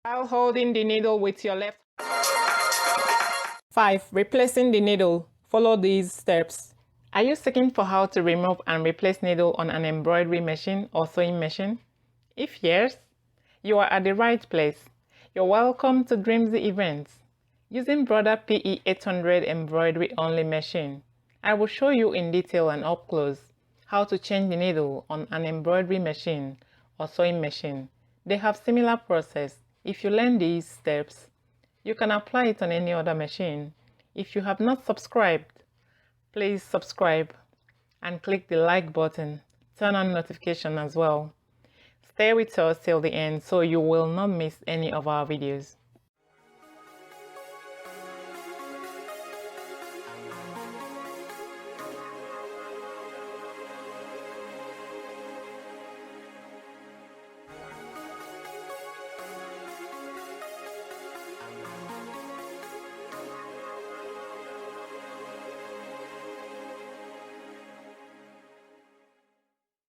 while holding the needle with your left. 5. Replacing the needle. Follow these steps. Are you seeking for how to remove and replace needle on an embroidery machine or sewing machine? If yes, you are at the right place. You're welcome to Dreamsy Events. Using Brother PE800 embroidery only machine, I will show you in detail and up close how to change the needle on an embroidery machine or sewing machine. They have similar process. If you learn these steps, you can apply it on any other machine. If you have not subscribed, please subscribe and click the like button. Turn on notification as well. Stay with us till the end so you will not miss any of our videos.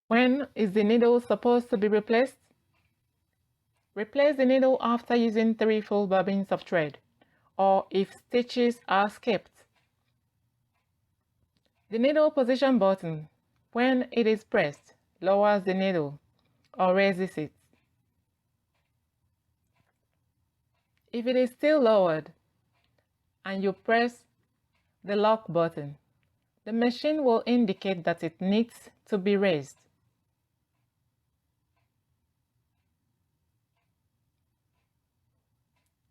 When is the needle supposed to be replaced? Replace the needle after using 3 full bobbins of thread, or if stitches are skipped. The needle position button, when it is pressed, lowers the needle or raises it. If it is still lowered and you press the lock button, the machine will indicate that it needs to be raised.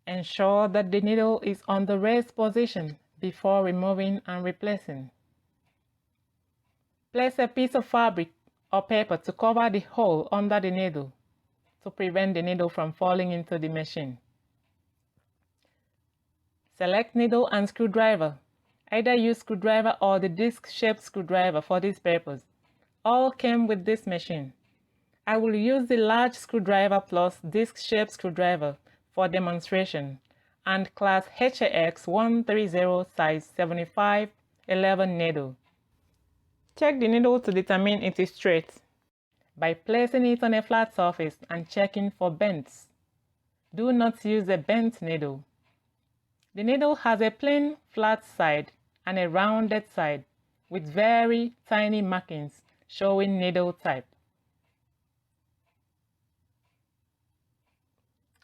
Ensure that the needle is on the raised position before removing and replacing. Place a piece of fabric or paper to cover the hole under the needle to prevent the needle from falling into the machine. Select needle and screwdriver. Either use screwdriver or the disc-shaped screwdriver for this purpose. All came with this machine. I will use the large screwdriver plus disc-shaped screwdriver for demonstration and class HAX 130 size 7511 needle. Check the needle to determine it is straight by placing it on a flat surface and checking for bends. Do not use a bent needle. The needle has a plain flat side and a rounded side with very tiny markings showing needle type.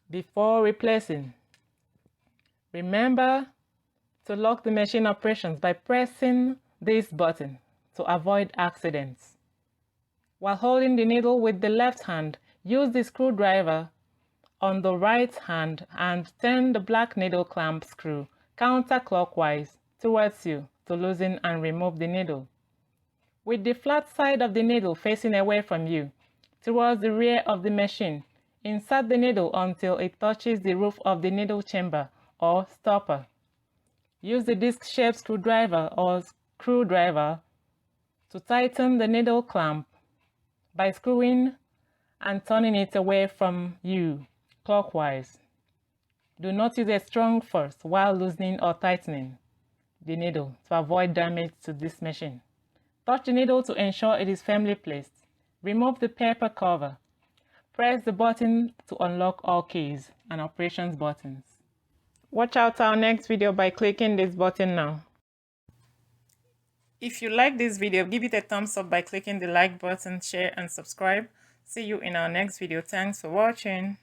Before replacing, remember to lock the machine operations by pressing this button to avoid accidents. While holding the needle with the left hand, use the screwdriver on the right hand and turn the black needle clamp screw counterclockwise towards you to loosen and remove the needle. With the flat side of the needle facing away from you, towards the rear of the machine, insert the needle until it touches the roof of the needle chamber or stopper. Use the disc-shaped screwdriver or screwdriver to tighten the needle clamp by screwing and turning it away from you clockwise. Do not use a strong force while loosening or tightening the needle to avoid damage to this machine. Touch the needle to ensure it is firmly placed. Remove the paper cover. Press the button to unlock all keys and operations buttons. Watch out our next video by clicking this button now. If you like this video, give it a thumbs up by clicking the like button, share and subscribe. See you in our next video. Thanks for watching.